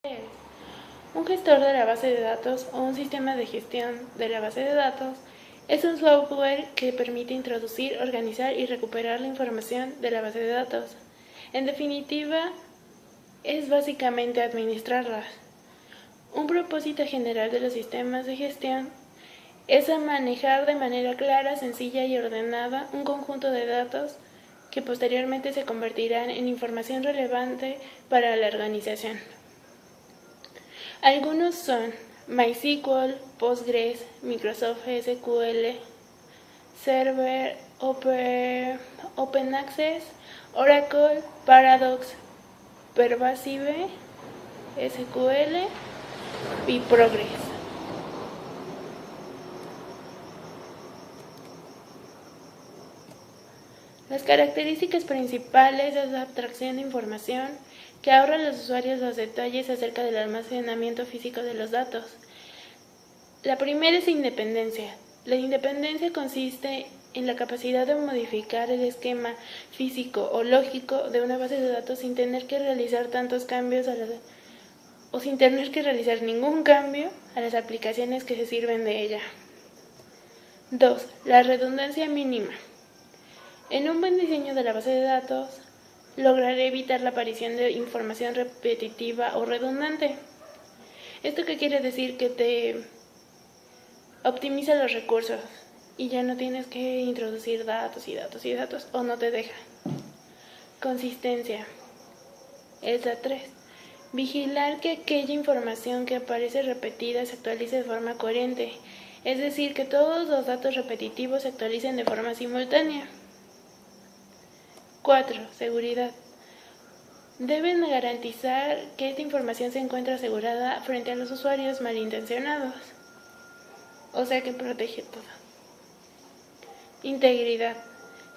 Un gestor de la base de datos o un sistema de gestión de la base de datos es un software que permite introducir, organizar y recuperar la información de la base de datos. En definitiva, es básicamente administrarlas. Un propósito general de los sistemas de gestión es manejar de manera clara, sencilla y ordenada un conjunto de datos que posteriormente se convertirán en información relevante para la organización. Algunos son MySQL, Postgres, Microsoft SQL Server, Open Access, Oracle, Paradox, Pervasive SQL y Progress. Las características principales es la abstracción de información, que ahorra a los usuarios los detalles acerca del almacenamiento físico de los datos. La primera es independencia. La independencia consiste en la capacidad de modificar el esquema físico o lógico de una base de datos sin tener que realizar tantos cambios o sin tener que realizar ningún cambio a las aplicaciones que se sirven de ella. 2. La redundancia mínima. En un buen diseño de la base de datos, logrará evitar la aparición de información repetitiva o redundante. ¿Esto qué quiere decir? Que te optimiza los recursos y ya no tienes que introducir datos y datos y datos, o no te deja. Consistencia. Es la 3. Vigilar que aquella información que aparece repetida se actualice de forma coherente, es decir, que todos los datos repetitivos se actualicen de forma simultánea. 4. Seguridad. Deben garantizar que esta información se encuentra asegurada frente a los usuarios malintencionados, o sea que protege todo. Integridad.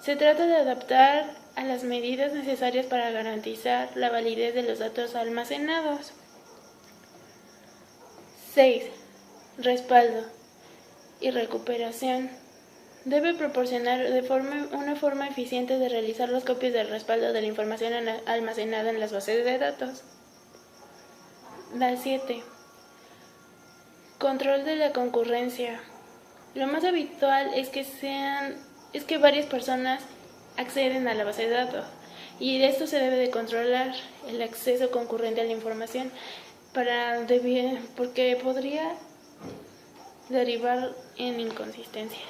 Se trata de adaptar a las medidas necesarias para garantizar la validez de los datos almacenados. 6. Respaldo y recuperación. Debe proporcionar una forma eficiente de realizar las copias del respaldo de la información almacenada en las bases de datos. La 7. Control de la concurrencia. Lo más habitual es que varias personas acceden a la base de datos, y de esto se debe de controlar el acceso concurrente a la información porque podría derivar en inconsistencias.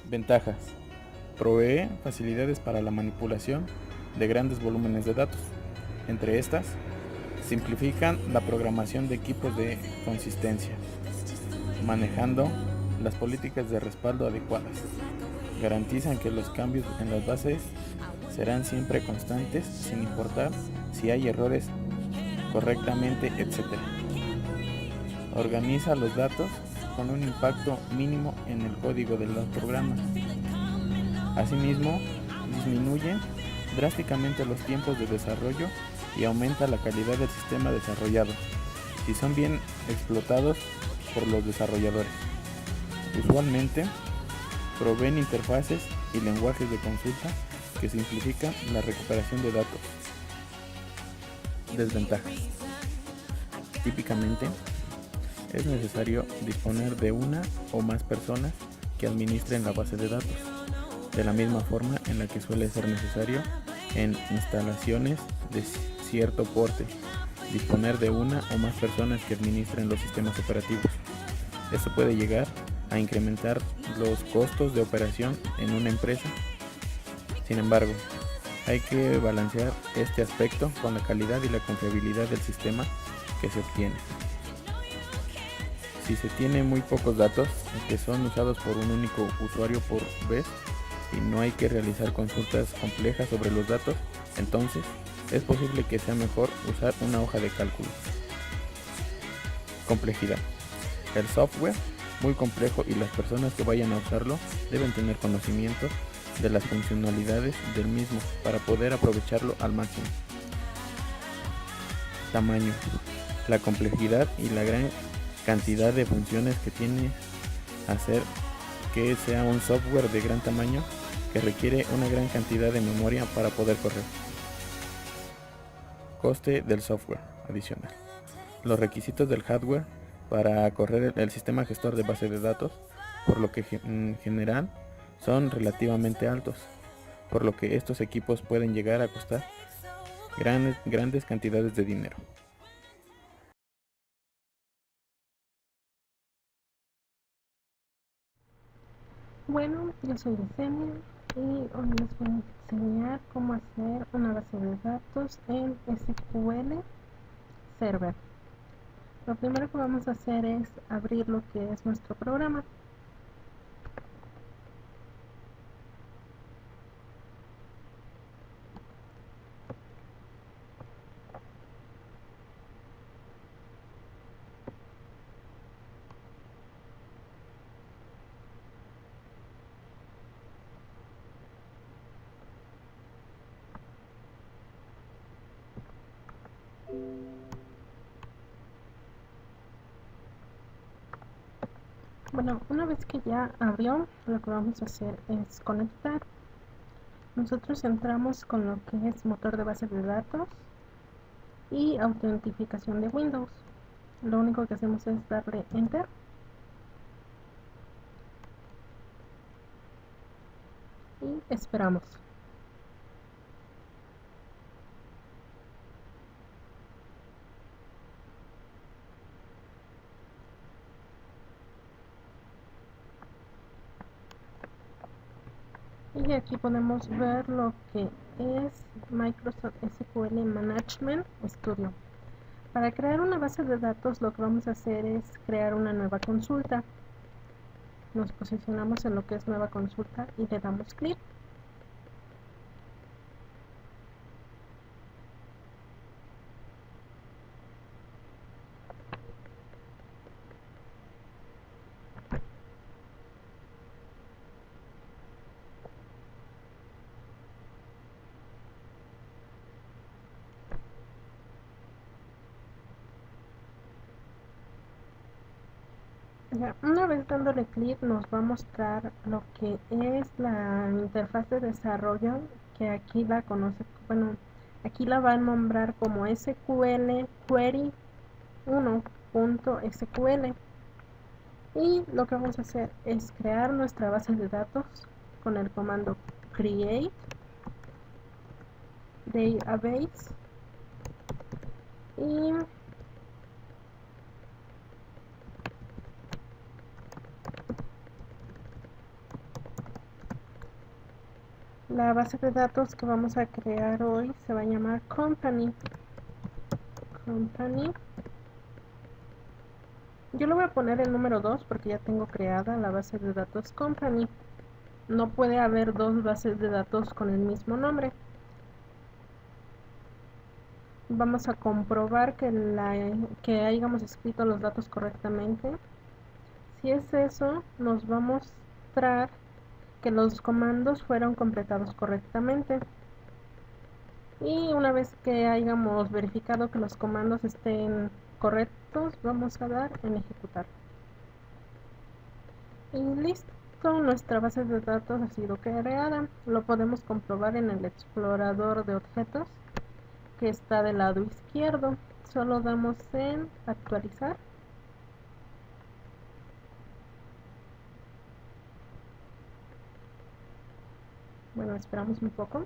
Ventajas. Provee facilidades para la manipulación de grandes volúmenes de datos. Entre estas, simplifican la programación de equipos de consistencia, manejando las políticas de respaldo adecuadas. Garantizan que los cambios en las bases serán siempre constantes, sin importar si hay errores correctamente, etc. Organiza los datos con un impacto mínimo en el código de los programas. Asimismo, disminuye drásticamente los tiempos de desarrollo y aumenta la calidad del sistema desarrollado, si son bien explotados por los desarrolladores. Usualmente, proveen interfaces y lenguajes de consulta que simplifican la recuperación de datos. Desventajas. Típicamente, es necesario disponer de una o más personas que administren la base de datos, de la misma forma en la que suele ser necesario en instalaciones de cierto porte, disponer de una o más personas que administren los sistemas operativos. Esto puede llegar a incrementar los costos de operación en una empresa. Sin embargo, hay que balancear este aspecto con la calidad y la confiabilidad del sistema que se obtiene. Si se tiene muy pocos datos que son usados por un único usuario por vez y no hay que realizar consultas complejas sobre los datos, entonces es posible que sea mejor usar una hoja de cálculo. Complejidad. El software muy complejo y las personas que vayan a usarlo deben tener conocimiento de las funcionalidades del mismo para poder aprovecharlo al máximo. Tamaño. La complejidad y la gran cantidad de funciones que tiene hacer que sea un software de gran tamaño que requiere una gran cantidad de memoria para poder correr. Coste del software adicional. Los requisitos del hardware para correr el sistema gestor de base de datos, por lo que en general son relativamente altos, por lo que estos equipos pueden llegar a costar grandes cantidades de dinero. Bueno, yo soy Yesenia y hoy les voy a enseñar cómo hacer una base de datos en SQL Server. Lo primero que vamos a hacer es abrir lo que es nuestro programa. Bueno, una vez que ya abrió, lo que vamos a hacer es conectar. Nosotros entramos con lo que es motor de base de datos y autentificación de Windows. Lo único que hacemos es darle Enter. Y esperamos. Y aquí podemos ver lo que es Microsoft SQL Management Studio. Para crear una base de datos lo que vamos a hacer es crear una nueva consulta. Nos posicionamos en lo que es nueva consulta y le damos clic. Ya, una vez dándole clic nos va a mostrar lo que es la interfaz de desarrollo, que aquí la conoce, bueno, aquí la va a nombrar como SQL Query 1.sql. Y lo que vamos a hacer es crear nuestra base de datos con el comando create database y la base de datos que vamos a crear hoy se va a llamar company. Yo le voy a poner el número 2 porque ya tengo creada la base de datos company. No puede haber dos bases de datos con el mismo nombre. Vamos a comprobar que hayamos escrito los datos correctamente. Si es eso, nos va a mostrar que los comandos fueron completados correctamente. Y una vez que hayamos verificado que los comandos estén correctos, vamos a dar en ejecutar. Y listo, nuestra base de datos ha sido creada. Lo podemos comprobar en el explorador de objetos que está del lado izquierdo. Solo damos en actualizar. Bueno, esperamos un poco.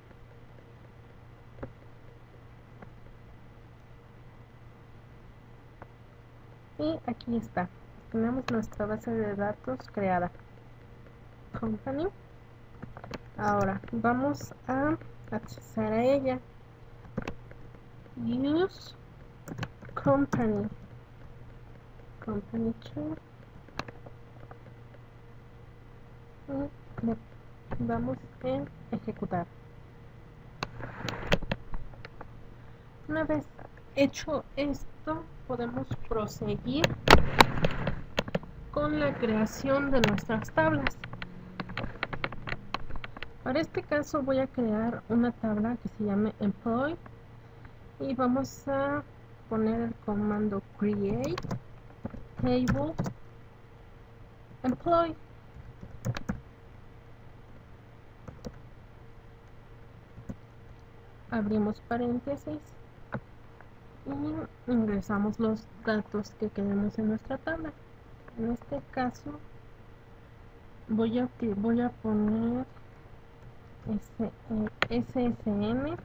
Y aquí está. Tenemos nuestra base de datos creada. Company. Ahora vamos a acceder a ella. Use company. Company 2. Y le damos en ejecutar. Una vez hecho esto, podemos proseguir con la creación de nuestras tablas. Para este caso voy a crear una tabla que se llame employee y vamos a poner el comando create table employee. Abrimos paréntesis y ingresamos los datos que queremos en nuestra tabla. En este caso voy a poner SSN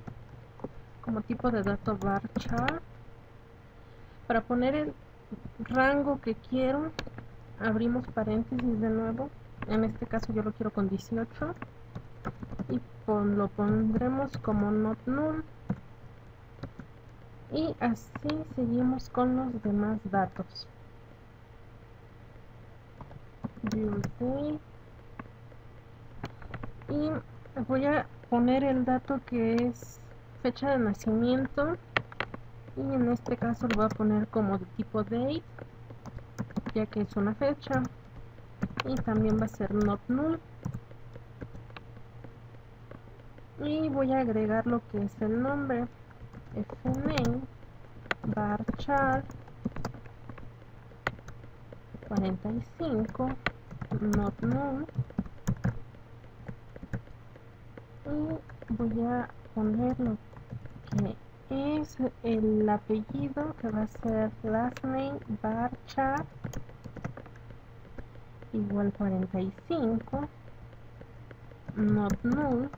como tipo de dato varchar. Para poner el rango que quiero, abrimos paréntesis de nuevo. En este caso yo lo quiero con 18 y lo pondremos como not null, y así seguimos con los demás datos. Birthday, y voy a poner el dato que es fecha de nacimiento, y en este caso lo voy a poner como de tipo date, ya que es una fecha, y también va a ser not null. Y voy a agregar lo que es el nombre, fname varchar 45 not null, y voy a poner lo que es el apellido, que va a ser last name varchar igual 45 not null.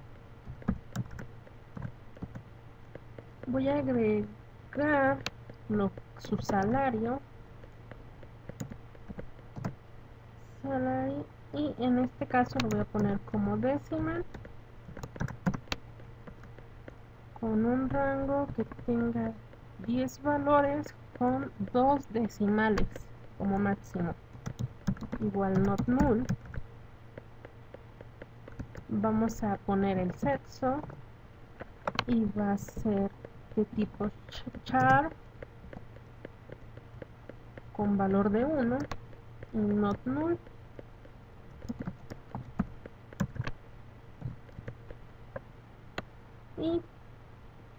Voy a agregar su salario, y en este caso lo voy a poner como decimal, con un rango que tenga 10 valores con 2 decimales como máximo, igual not null. Vamos a poner el sexo y va a ser de tipo char con valor de 1 y not null. Y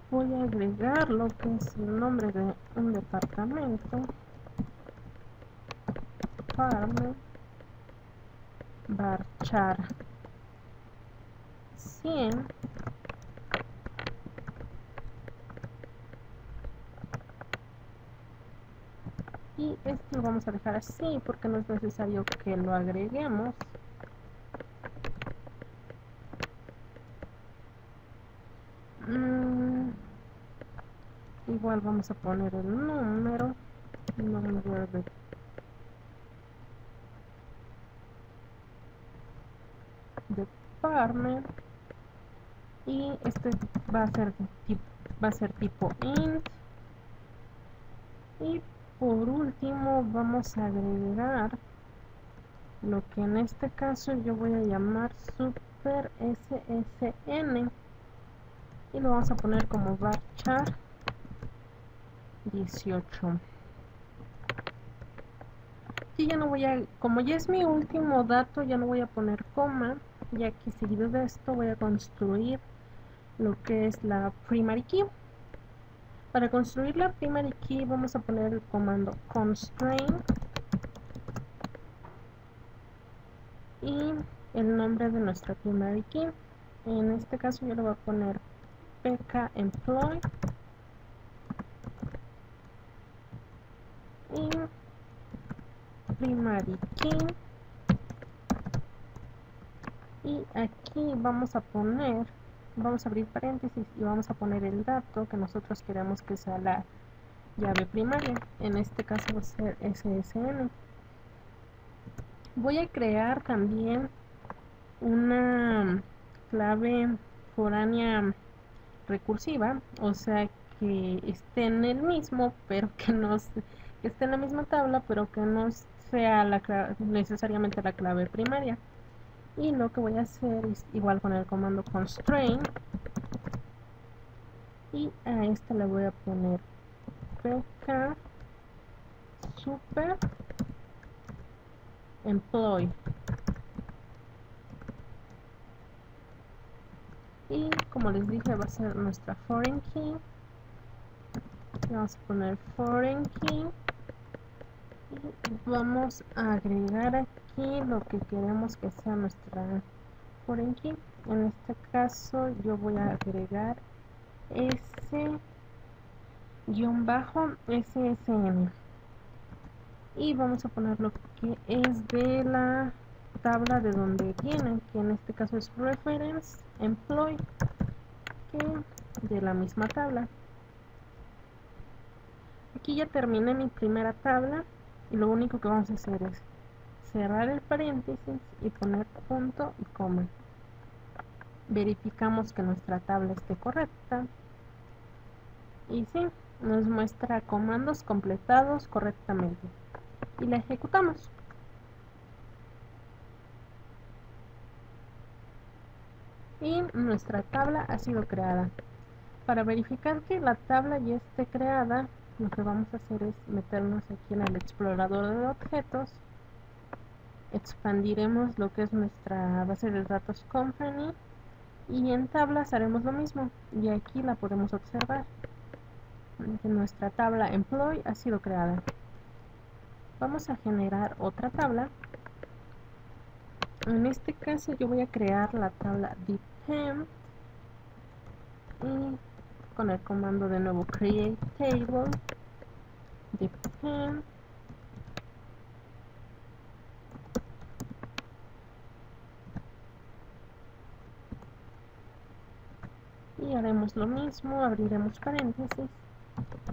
voy a agregar lo que es el nombre de un departamento, farm varchar 100, y esto lo vamos a dejar así porque no es necesario que lo agreguemos. Igual vamos a poner el número de farmer, y este va a ser tipo int. Y por último vamos a agregar lo que en este caso yo voy a llamar super ssn, y lo vamos a poner como varchar 18. Y ya no voy a, como ya es mi último dato, ya no voy a poner coma, ya que seguido de esto voy a construir lo que es la primary key. Para construir la primary key vamos a poner el comando constraint y el nombre de nuestra primary key. En este caso yo le voy a poner pkemployee, y primary key, y aquí vamos a abrir paréntesis y vamos a poner el dato que nosotros queremos que sea la llave primaria. En este caso va a ser SSN. Voy a crear también una clave foránea recursiva, o sea que esté en el mismo, pero que esté en la misma tabla, pero que no sea necesariamente la clave primaria. Y lo que voy a hacer es igual con el comando constraint, y a esta le voy a poner pk super employee, y como les dije va a ser nuestra foreign key. Vamos a poner foreign key y vamos a agregar aquí lo que queremos que sea nuestra foreign key. En este caso yo voy a agregar _SSN y vamos a poner lo que es de la tabla de donde viene, que en este caso es reference employee, que de la misma tabla. Aquí ya terminé mi primera tabla y lo único que vamos a hacer es cerrar el paréntesis y poner punto y coma. Verificamos que nuestra tabla esté correcta y sí, nos muestra comandos completados correctamente y la ejecutamos. Y nuestra tabla ha sido creada. Para verificar que la tabla ya esté creada, lo que vamos a hacer es meternos aquí en el explorador de objetos, expandiremos lo que es nuestra base de datos company y en tablas haremos lo mismo y aquí la podemos observar que nuestra tabla employee ha sido creada. Vamos a generar otra tabla. En este caso yo voy a crear la tabla depend y con el comando de nuevo create table depend y haremos lo mismo, abriremos paréntesis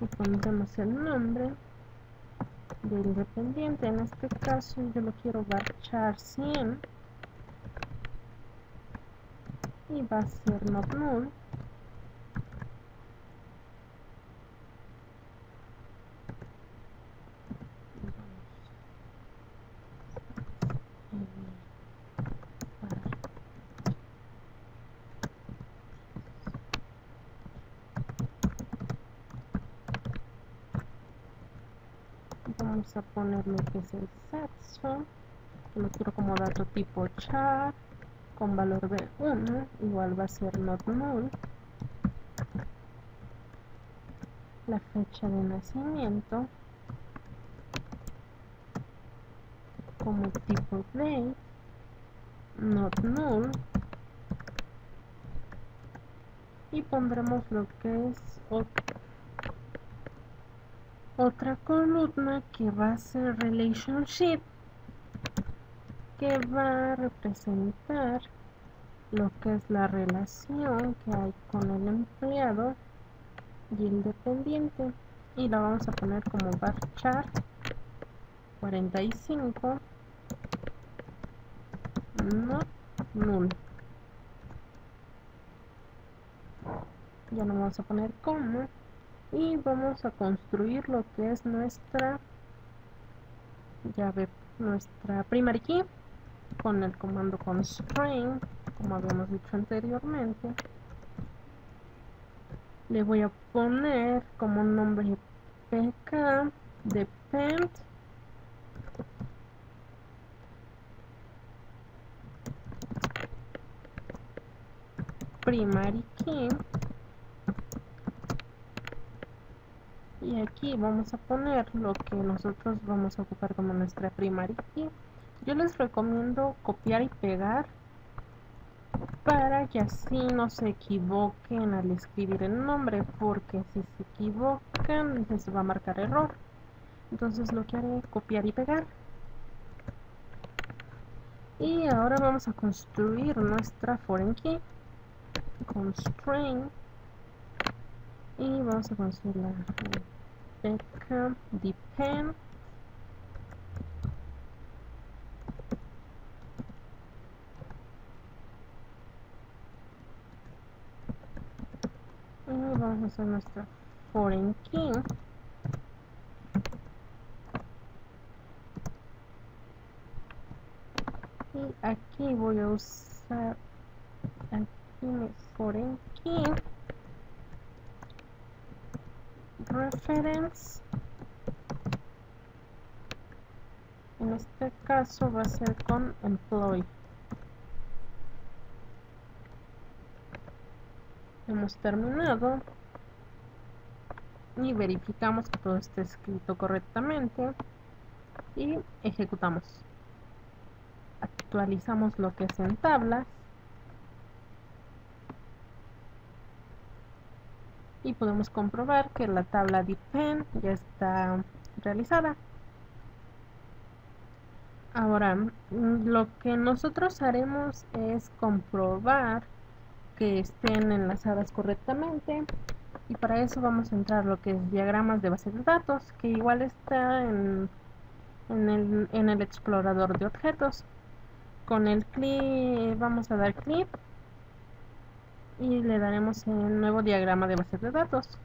y pondremos el nombre del dependiente. En este caso yo lo quiero varchar 100 y va a ser not null. Vamos a poner lo que es el saxo, que lo quiero como dato tipo char con valor de 1, igual va a ser not null. La fecha de nacimiento como tipo date, not null, y pondremos lo que es otra columna que va a ser relationship, que va a representar lo que es la relación que hay con el empleado y el dependiente, y la vamos a poner como varchar 45 not null. Ya no vamos a poner coma y vamos a construir lo que es nuestra llave, nuestra primary key con el comando constraint, como habíamos dicho anteriormente. Le voy a poner como nombre pk depend primary key y aquí vamos a poner lo que nosotros vamos a ocupar como nuestra primary key. Yo les recomiendo copiar y pegar para que así no se equivoquen al escribir el nombre, porque si se equivocan les va a marcar error. Entonces lo que haré es copiar y pegar. Y ahora vamos a construir nuestra foreign key constraint y vamos a construir la pk depend y vamos a hacer nuestra foreign key y aquí voy a usar aquí mi foreign key reference. En este caso va a ser con employee. Hemos terminado y verificamos que todo esté escrito correctamente y ejecutamos. Actualizamos lo que es en tablas y podemos comprobar que la tabla depend ya está realizada. Ahora, lo que nosotros haremos es comprobar que estén enlazadas correctamente, y para eso vamos a entrar a lo que es diagramas de base de datos, que igual está en el explorador de objetos. Con el clic vamos a dar clic y le daremos en nuevo diagrama de base de datos.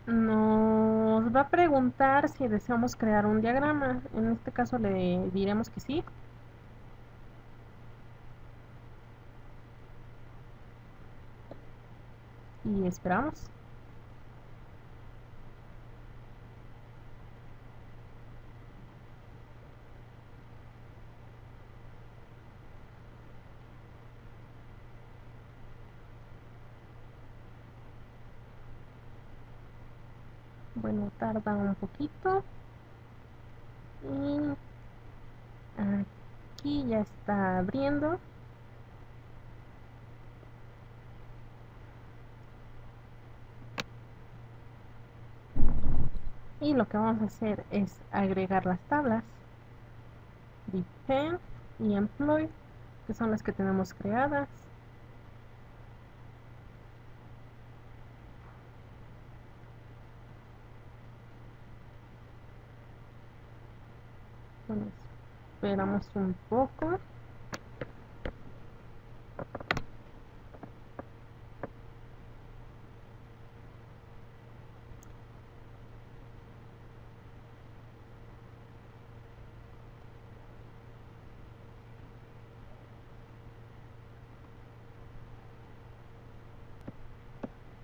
Nos va a preguntar si deseamos crear un diagrama. En este caso le diremos que sí. Y esperamos. Bueno, tarda un poquito. Y aquí ya está abriendo. Y lo que vamos a hacer es agregar las tablas depend y employ, que son las que tenemos creadas. Bueno, esperamos un poco.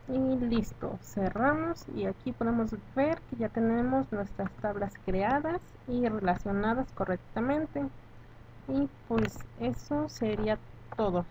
Y listo, cerramos y aquí podemos ver que ya tenemos nuestras tablas creadas y relacionadas correctamente. Y pues eso sería todo.